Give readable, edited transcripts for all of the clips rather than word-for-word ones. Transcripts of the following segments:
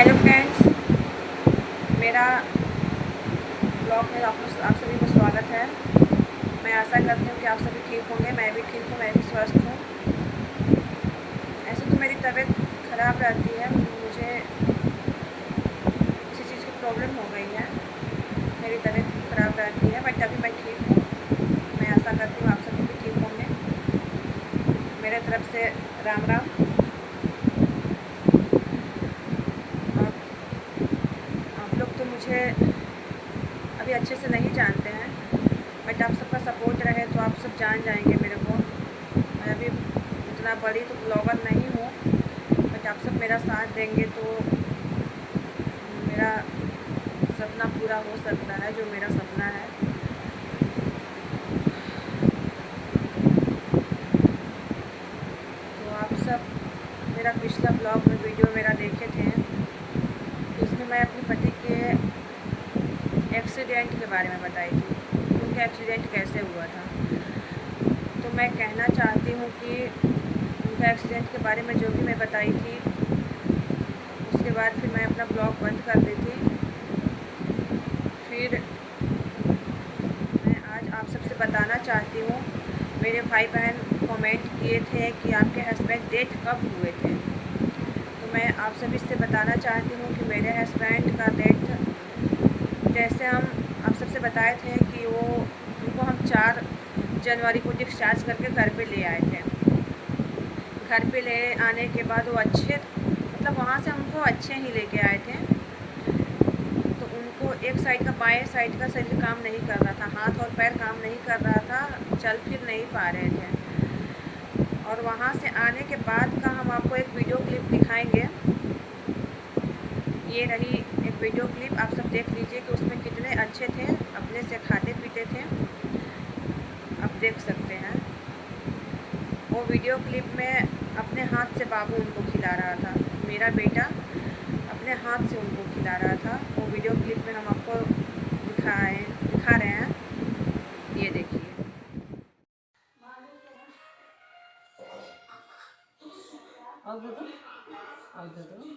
Hello friends, मेरा blog में आप सभी को स्वागत है। मैं आशा करती हूँ कि आप सभी ठीक होंगे। मैं भी ठीक हूँ, मैं भी स्वस्थ हूँ। ऐसे तो मेरी तबीयत ख़राब रहती है, मुझे किसी चीज़ की प्रॉब्लम हो गई है। मेरी तबीयत ख़राब रहती है, बट अभी मैं ठीक हूँ। मैं आशा करती हूँ आप सभी भी ठीक होंगे। मेरे तरफ से राम राम। आप लोग तो मुझे अभी अच्छे से नहीं जानते हैं, बट आप सबका सपोर्ट रहे तो आप सब जान जाएंगे मेरे को। मैं अभी इतना बड़ी तो ब्लॉगर नहीं हूँ, बट आप सब मेरा साथ देंगे तो मेरा सपना पूरा हो सकता है, जो मेरा सपना है। तो आप सब मेरा पिछला ब्लॉग में वीडियो मेरा देखे थे, तो उसमें मैं अपने पति के एक्सीडेंट के बारे में बताई थी, उनका एक्सीडेंट कैसे हुआ था। तो मैं कहना चाहती हूँ कि उनका एक्सीडेंट के बारे में जो भी मैं बताई थी, उसके बाद फिर मैं अपना ब्लॉग बंद कर दी थी। फिर मैं आज आप सबसे बताना चाहती हूँ, मेरे भाई बहन कमेंट किए थे कि आपके हस्बैंड डेथ कब हुए थे। तो मैं आप सभी से बताना चाहती हूँ कि मेरे हस्बैंड का डेथ, जैसे हम आप सबसे बताए थे कि उनको हम 4 जनवरी को डिस्चार्ज करके घर पे ले आए थे। घर पे ले आने के बाद वो अच्छे, मतलब वहाँ से हमको अच्छे ही लेके आए थे। तो उनको एक साइड का, बाएं साइड का शरीर काम नहीं कर रहा था, हाथ और पैर काम नहीं कर रहा था, चल फिर नहीं पा रहे थे। और वहाँ से आने के बाद का हम आपको एक वीडियो क्लिप दिखाएंगे। ये रही एक वीडियो क्लिप, आप सब देख लीजिए कि उसमें कितने अच्छे थे, अपने से खाते पीते थे, आप देख सकते हैं। वो वीडियो क्लिप में अपने हाथ से बाबू उनको खिला रहा था, मेरा बेटा अपने हाथ से उनको खिला रहा था। वो वीडियो क्लिप में हम आपको दिखा रहे हैं, ये देखिए। और दे दो, और दे दो।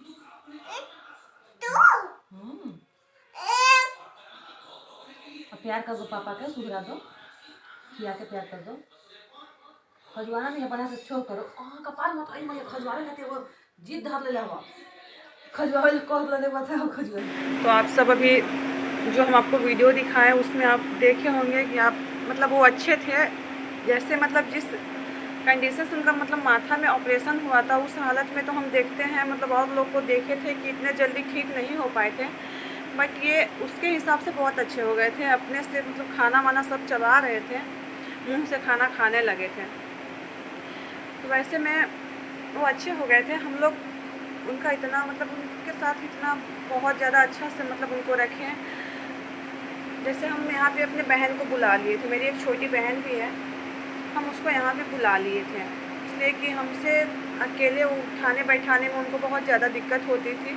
अब प्यार कर दो पापा के, सुधरा दो, खिया के प्यार कर दो। खजुआना नहीं है, बना से छोड़ करो। कपाल मत आई, मैं खजुआरे लेते वो जिद धर ले हवा, खजुआरे कह ले बताओ खजुआरे। तो आप सब अभी जो हम आपको वीडियो दिखाए उसमें आप देखे होंगे कि आप, मतलब वो अच्छे थे। जैसे मतलब जिस कंडीशन से उनका मतलब माथा में ऑपरेशन हुआ था, उस हालत में तो हम देखते हैं, मतलब और लोग को देखे थे कि इतने जल्दी ठीक नहीं हो पाए थे, बट ये उसके हिसाब से बहुत अच्छे हो गए थे। अपने से मतलब खाना वाना सब चबा रहे थे, मुंह से खाना खाने लगे थे। तो वैसे में वो अच्छे हो गए थे। हम लोग उनका इतना, मतलब उनके साथ इतना बहुत ज़्यादा अच्छा से मतलब उनको रखें। जैसे हम यहाँ पे अपने बहन को बुला लिए थे, मेरी एक छोटी बहन भी है, हम उसको यहाँ पे बुला लिए थे, इसलिए कि हमसे अकेले उठाने बैठाने में उनको बहुत ज़्यादा दिक्कत होती थी।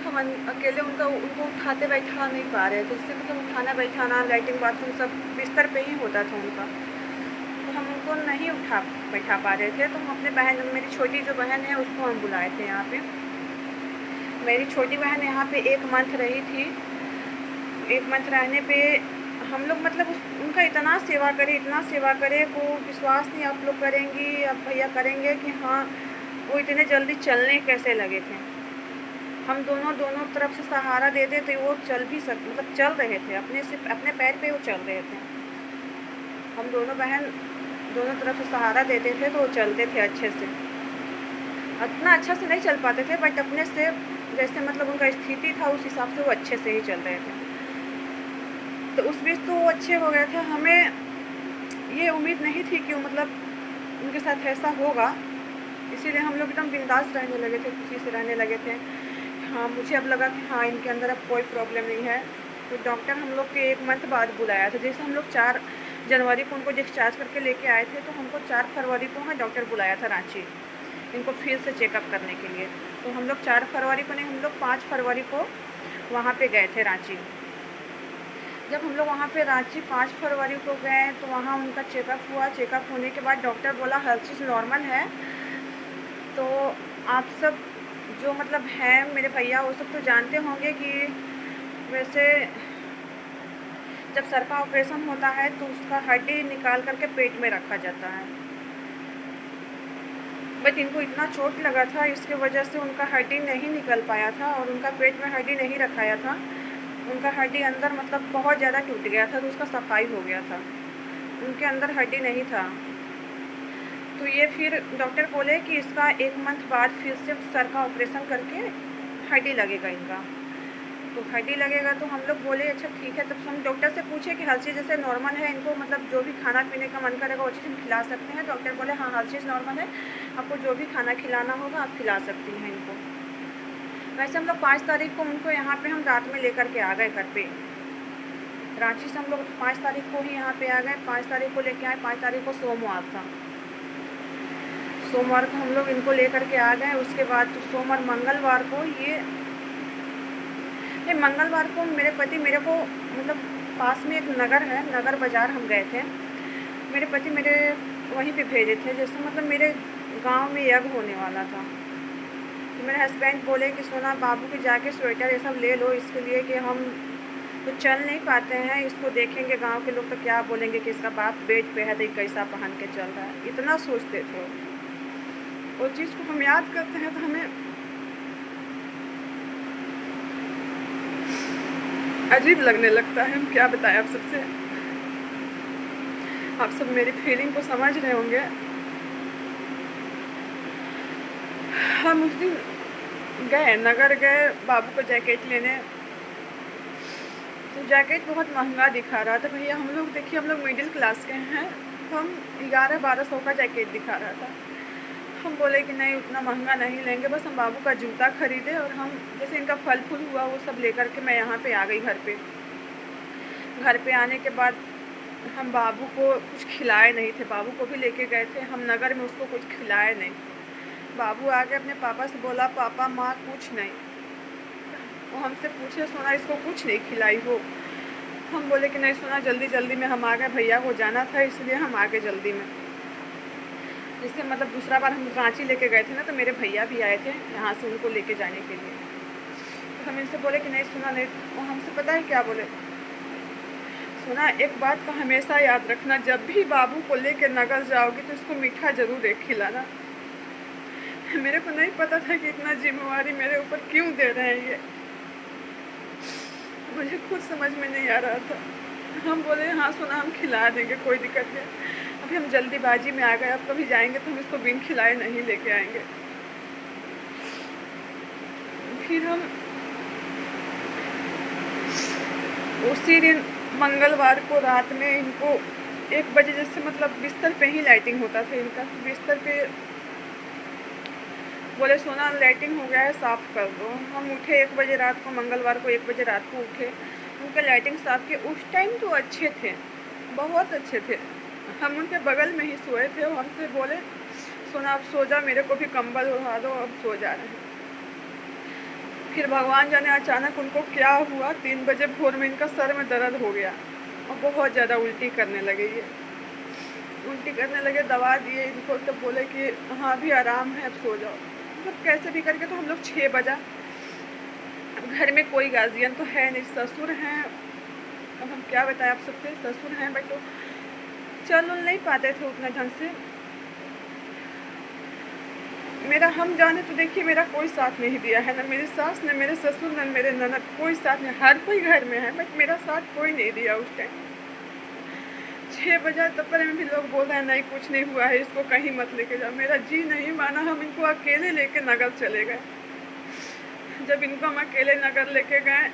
हम अकेले उनको उठाते बैठा नहीं पा रहे थे, इससे मतलब उठाना बैठाना, लैट्रिन बाथरूम सब बिस्तर पे ही होता था उनका, तो हम उनको नहीं उठा बैठा पा रहे थे। तो हम अपने बहन, मेरी छोटी जो बहन है उसको हम बुलाए थे यहाँ पे। मेरी छोटी बहन यहाँ पे 1 मंथ रही थी। 1 मंथ रहने पे हम लोग मतलब उनका इतना सेवा करे, इतना सेवा करे, वो विश्वास नहीं आप लोग करेंगी, आप भैया करेंगे कि हाँ वो इतने जल्दी चलने कैसे लगे थे। हम दोनों तरफ से सहारा दे दे तो वो चल भी मतलब चल रहे थे, अपने पैर पे वो चल रहे थे। हम दोनों बहन दोनों तरफ से सहारा देते थे तो वो चलते थे अच्छे से। इतना अच्छा से नहीं चल पाते थे, बट अपने से जैसे मतलब उनका स्थिति था उस हिसाब से वो अच्छे से ही चल रहे थे। तो उस बीच तो वो अच्छे हो गए थे। हमें ये उम्मीद नहीं थी कि वो मतलब उनके साथ ऐसा होगा, इसीलिए हम लोग एकदम बिंदास रहने लगे थे, खुशी से रहने लगे थे। हाँ, मुझे अब लगा कि हाँ इनके अंदर अब कोई प्रॉब्लम नहीं है। तो डॉक्टर हम लोग के 1 मंथ बाद बुलाया था। जैसे हम लोग 4 जनवरी को उनको डिस्चार्ज करके लेके आए थे, तो हमको 4 फरवरी को वहाँ डॉक्टर बुलाया था रांची, इनको फिर से चेकअप करने के लिए। तो हम लोग 4 फरवरी को नहीं, हम लोग 5 फरवरी को वहाँ पे गए थे रांची। जब हम लोग वहाँ पे रांची 5 फरवरी को गए तो वहाँ उनका चेकअप हुआ। चेकअप होने के बाद डॉक्टर बोला हर चीज़ नॉर्मल है, तो आप सब जो मतलब हैं मेरे भैया वो सब तो जानते होंगे कि वैसे जब सर का ऑपरेशन होता है तो उसका हड्डी निकाल करके पेट में रखा जाता है। बट इनको इतना चोट लगा था, इसके वजह से उनका हड्डी नहीं निकल पाया था और उनका पेट में हड्डी नहीं रखाया था। उनका हड्डी अंदर मतलब बहुत ज़्यादा टूट गया था, तो उसका सफाई हो गया था, उनके अंदर हड्डी नहीं था। तो ये फिर डॉक्टर बोले कि इसका 1 मंथ बाद फिर से सर का ऑपरेशन करके हड्डी लगेगा इनका। तो हड्डी लगेगा तो हम लोग बोले अच्छा ठीक है। तब हम डॉक्टर से पूछे कि हर चीज़ जैसे नॉर्मल है, इनको मतलब जो भी खाना पीने का मन करेगा वो चीज़ हम खिला सकते हैं। डॉक्टर बोले हाँ हर चीज़ नॉर्मल है, आपको जो भी खाना खिलाना होगा आप खिला सकती हैं इनको। वैसे हम लोग 5 तारीख को उनको यहाँ पे हम रात में लेकर के आ गए घर पे। रांची से हम लोग 5 तारीख को ही यहाँ पे आ गए। 5 तारीख को लेके आए। 5 तारीख को सोमवार था। सोमवार को हम लोग इनको लेकर के आ गए। उसके बाद तो सोमवार मंगलवार को मंगलवार को मेरे पति मेरे को मतलब पास में एक नगर है, नगर बाज़ार हम गए थे। मेरे पति मेरे वहीं पे भेजे थे, जैसे मतलब मेरे गांव में यज्ञ होने वाला था। तो मेरे हस्बैंड बोले कि सोना बाबू के जाके स्वेटर ये सब ले लो इसके लिए कि हम तो चल नहीं पाते हैं, इसको देखेंगे गांव के लोग तो क्या बोलेंगे कि इसका बाप बेड पे है तो कैसा पहन के चल रहा है। इतना सोचते थे। वो चीज़ को हम याद करते हैं तो हमें अजीब लगने लगता है। हम क्या बताएं आप सबसे, आप सब मेरी फीलिंग को समझ रहे होंगे। हम उस दिन गए, नगर गए बाबू को जैकेट लेने। तो जैकेट बहुत महंगा दिखा रहा था। भैया हम लोग देखिए हम लोग मिडिल क्लास के हैं, हम 1100-1200 का जैकेट दिखा रहा था। हम बोले कि नहीं उतना महंगा नहीं लेंगे, बस हम बाबू का जूता खरीदे और हम जैसे इनका फल फूल हुआ वो सब लेकर के मैं यहाँ पे आ गई घर पे। घर पे आने के बाद हम बाबू को कुछ खिलाए नहीं थे। बाबू को भी लेके गए थे हम नगर में, उसको कुछ खिलाए नहीं। बाबू आके अपने पापा से बोला पापा माँ कुछ नहीं। वो हमसे पूछे सोना इसको कुछ नहीं खिलाई हो। हम बोले कि नहीं सोना जल्दी जल्दी में हम आ गए, भैया को जाना था इसलिए हम आ गए जल्दी में। जैसे मतलब दूसरा बार हम रांची लेके गए थे ना तो मेरे भैया भी आए थे यहाँ से उनको लेके जाने के लिए। तो हम इनसे बोले कि नहीं सुना नहीं। वो हमसे पता है क्या बोले, सुना एक बात का हमेशा याद रखना, जब भी बाबू को लेके नगर जाओगी तो इसको मीठा ज़रूर एक खिलाना। मेरे को नहीं पता था कि इतना जिम्मेवारी मेरे ऊपर क्यों दे रहे हैं ये, मुझे खुद समझ में नहीं आ रहा था। हम बोले हाँ सुना हम खिला देंगे कोई दिक्कत नहीं। अभी हम जल्दीबाजी में आ गए, अब कभी जाएंगे तो हम इसको बिन खिलाए नहीं लेके आएंगे। फिर हम उसी दिन मंगलवार को रात में इनको 1 बजे जैसे मतलब बिस्तर पे ही लाइटिंग होता था इनका, तो बिस्तर पे बोले सोना लाइटिंग हो गया है साफ़ कर दो। हम उठे 1 बजे रात को, मंगलवार को 1 बजे रात को उठे, उनके लाइटिंग साफ़ किए। उस टाइम तो अच्छे थे, बहुत अच्छे थे। हम उनके बगल में ही सोए थे। वो हमसे बोले सोना अब सो जा, मेरे को भी कंबल उड़ा दो, अब सो जा रहे हैं। फिर भगवान जाने अचानक उनको क्या हुआ, 3 बजे भोर में इनका सर में दर्द हो गया और बहुत ज़्यादा उल्टी करने लगे। ये उल्टी करने लगे, दवा दिए इनको, तो बोले कि हाँ अभी आराम है अब सो जाओ। मतलब कैसे भी करके तो हम लोग 6 बजा। अब घर में कोई गार्जियन तो है नहीं, ससुर हैं। अब हम क्या बताएं आप सबसे, ससुर हैं बट तो चल नहीं पाते थे उतना ढंग से। मेरा हम जाने तो देखिए मेरा कोई साथ नहीं दिया है, ना मेरी सास न मेरे ससुर न मेरे ननद, कोई साथ नहीं। हर कोई घर में है बट मेरा साथ कोई नहीं दिया उस टाइम। 6 बजा तब पर भी लोग बोल रहे हैं नहीं कुछ नहीं हुआ है, इसको कहीं मत लेके जाओ। मेरा जी नहीं माना, हम इनको अकेले लेके नगर चले गए। जब इनको हम अकेले नगर लेके गए,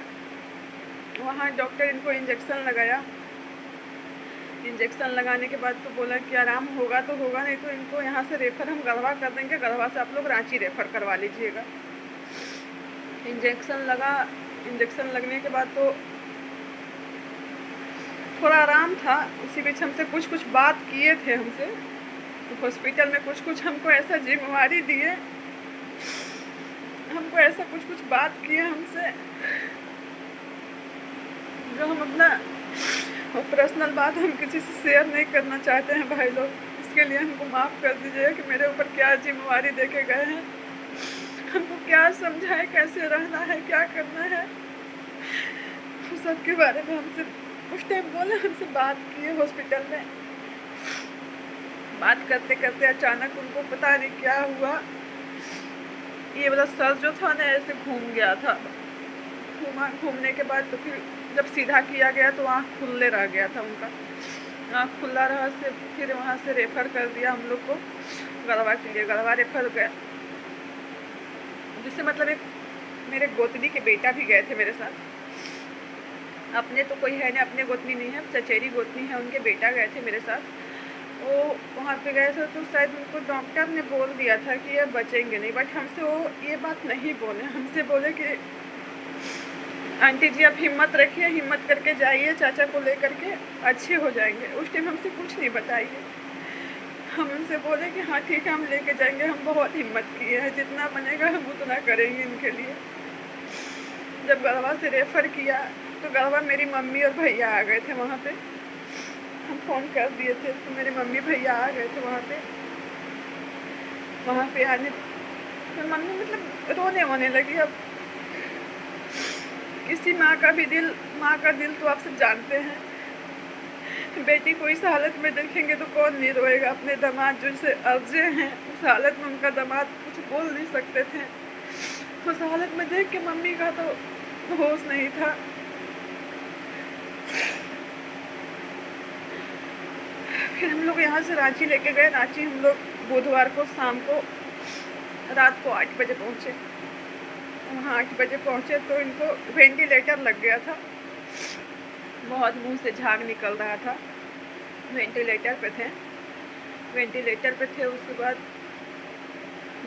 वहाँ डॉक्टर इनको इंजेक्शन लगाया। इंजेक्शन लगाने के बाद तो बोला कि आराम होगा तो होगा, नहीं तो इनको यहाँ से रेफ़र हम गढ़वा कर देंगे, गढ़वा से आप लोग रांची रेफ़र करवा लीजिएगा। इंजेक्शन लगा। इंजेक्शन लगने के बाद तो थोड़ा आराम था। उसी बीच हमसे कुछ बात किए थे हमसे, तो हॉस्पिटल में कुछ हमको ऐसा जिम्मेवारी दिए, हमको ऐसा कुछ बात किए हमसे जो हम अपना पर्सनल बात हम किसी से शेयर नहीं करना चाहते हैं भाई लोग। इसके लिए हमको माफ़ कर दीजिए कि मेरे ऊपर क्या जिम्मेवारी दे के गए हैं। हमको क्या समझाए, कैसे रहना है, क्या करना है, उस सब के बारे में हमसे उस टाइम बोले, हमसे बात किए हॉस्पिटल में। बात करते करते अचानक उनको पता नहीं क्या हुआ, ये वाला सर जो था ना ऐसे घूम गया था। घूमने के बाद तो फिर जब सीधा किया गया तो आँख खुले रह गया था उनका, आँख खुला रहा से फिर वहाँ से रेफ़र कर दिया हम लोग को गढ़वा के लिए। गढ़वा रेफ़र गया, जिससे मतलब एक मेरे गोतनी के बेटा भी गए थे मेरे साथ। अपने तो कोई है नहीं, अपने गोतनी नहीं है, चचेरी गोतनी है, उनके बेटा गए थे मेरे साथ। वो वहाँ पे गए थे तो शायद उनको डॉक्टर ने बोल दिया था कि ये बचेंगे नहीं, बट हमसे वो ये बात नहीं बोले। हमसे बोले कि आंटी जी आप हिम्मत रखिए, हिम्मत करके जाइए, चाचा को लेकर के अच्छे हो जाएंगे। उस टाइम हमसे कुछ नहीं बताइए। हम उनसे बोले कि हाँ ठीक है हम लेके जाएंगे, हम बहुत हिम्मत किए हैं, जितना बनेगा हम उतना करेंगे इनके लिए। जब गढ़वा से रेफ़र किया तो गढ़वा मेरी मम्मी और भैया आ गए थे वहाँ पे। हम फ़ोन कर दिए थे तो मेरे मम्मी भैया आ गए थे वहाँ पे आने तो मम्मी मतलब रोने वोने लगी। अब किसी माँ का दिल तो आप सब जानते हैं, बेटी को इस हालत में देखेंगे तो कौन नहीं रोएगा। अपने दामाद जो से अर्जे हैं, उस हालत में उनका दामाद कुछ बोल नहीं सकते थे। उस हालत में देख के मम्मी का तो होश नहीं था। फिर हम लोग यहाँ से रांची लेके गए। रांची हम लोग बुधवार को शाम को रात को 8 बजे पहुँचे। वहाँ 8 बजे पहुँचे तो इनको वेंटिलेटर लग गया था, बहुत मुंह से झाग निकल रहा था। वेंटिलेटर पे थे। उसके बाद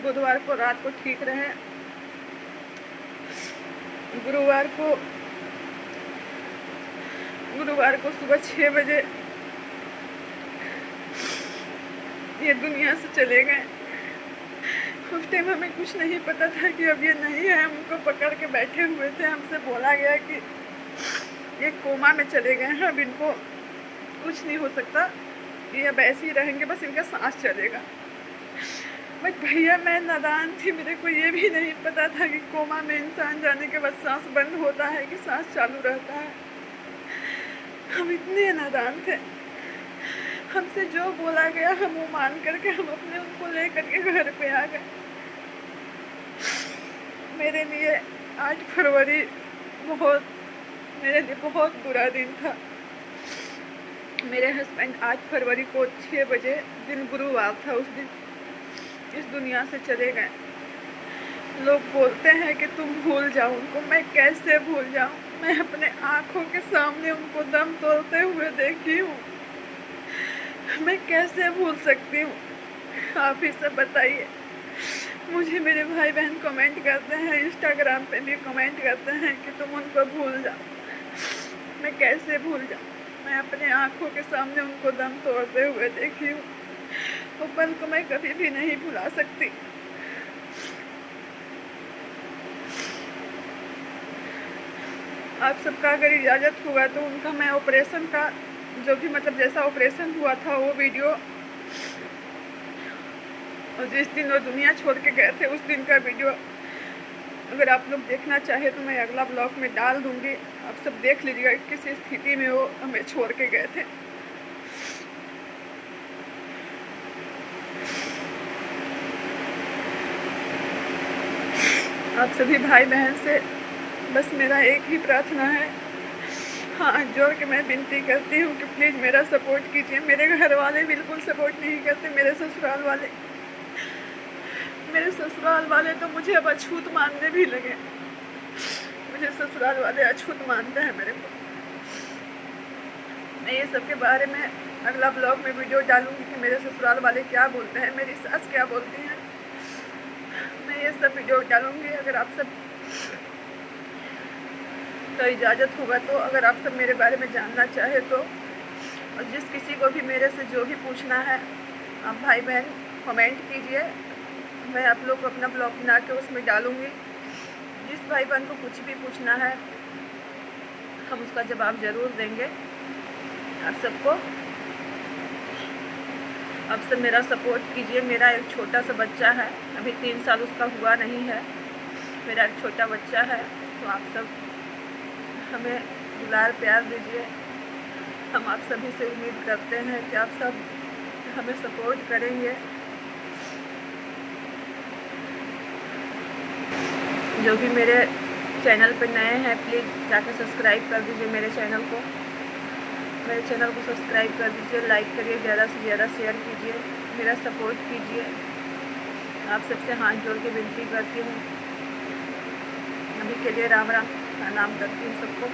बुधवार को रात को ठीक रहे। गुरुवार को सुबह 6 बजे ये दुनिया से चले गए। उस टाइम हमें कुछ नहीं पता था कि अब ये नहीं है। हमको पकड़ के बैठे हुए थे, हमसे बोला गया कि ये कोमा में चले गए हैं, अब इनको कुछ नहीं हो सकता, ये अब ऐसे ही रहेंगे, बस इनका सांस चलेगा। बट भैया मैं नादान थी, मेरे को ये भी नहीं पता था कि कोमा में इंसान जाने के बाद सांस बंद होता है कि सांस चालू रहता है। हम इतने नादान थे। हमसे जो बोला गया हम वो मान करके हम अपने उनको ले करके घर पे आ गए। मेरे लिए 8 फरवरी मेरे लिए बहुत बुरा दिन था। मेरे हस्बैंड 8 फरवरी को 6 बजे दिन गुरुवार था, उस दिन इस दुनिया से चले गए। लोग बोलते हैं कि तुम भूल जाओ उनको, मैं कैसे भूल जाऊं? मैं अपने आँखों के सामने उनको दम तोड़ते हुए देखी हूँ, मैं कैसे भूल सकती हूँ? आप ही सब बताइए। मुझे मेरे भाई बहन कमेंट करते हैं, इंस्टाग्राम पे भी कमेंट करते हैं कि तुम उनको भूल जाओ। मैं कैसे भूल जाऊँ? मैं अपने आँखों के सामने उनको दम तोड़ते हुए देखी हूँ। वो पल को मैं कभी भी नहीं भुला सकती। आप सबका अगर इजाज़त हुआ तो उनका मैं ऑपरेशन का जो भी मतलब जैसा ऑपरेशन हुआ था वो वीडियो, और जिस दिन वो दुनिया छोड़ के गए थे उस दिन का वीडियो अगर आप लोग देखना चाहे तो मैं अगला ब्लॉग में डाल दूँगी। आप सब देख लीजिएगा किस स्थिति में वो हमें छोड़ के गए थे। आप सभी भाई बहन से बस मेरा एक ही प्रार्थना है, हाँ जोड़ के मैं विनती करती हूँ कि प्लीज़ मेरा सपोर्ट कीजिए। मेरे घर वाले बिल्कुल सपोर्ट नहीं करते। मेरे ससुराल वाले तो मुझे अब अछूत मानने भी लगे। मुझे ससुराल वाले अछूत मानते हैं मेरे को। मैं ये सब के बारे में अगला ब्लॉग में वीडियो डालूंगी कि मेरे ससुराल वाले क्या बोलते हैं, मेरी सास क्या बोलती हैं। मैं ये सब वीडियो डालूंगी। अगर आप सब तो इजाज़त होगा तो अगर आप सब मेरे बारे में जानना चाहे तो, और जिस किसी को भी मेरे से जो भी पूछना है आप भाई बहन कमेंट कीजिए। मैं आप लोग को अपना ब्लॉग बना के उसमें डालूँगी। जिस भाई बहन को कुछ भी पूछना है हम उसका जवाब ज़रूर देंगे आप सबको। अब से मेरा सपोर्ट कीजिए। मेरा एक छोटा सा बच्चा है, अभी 3 साल उसका हुआ नहीं है। मेरा एक छोटा बच्चा है, तो आप सब हमें दुलार प्यार दीजिए। हम आप सभी से उम्मीद करते हैं कि आप सब हमें सपोर्ट करेंगे। जो भी मेरे चैनल पर नए हैं प्लीज़ जाकर सब्सक्राइब कर दीजिए मेरे चैनल को सब्सक्राइब कर दीजिए, लाइक करिए, ज़्यादा से ज़्यादा शेयर कीजिए, मेरा सपोर्ट कीजिए। आप सबसे हाथ जोड़ के विनती करती हूँ। अभी के लिए राम राम, प्रणाम करती हूँ सबको।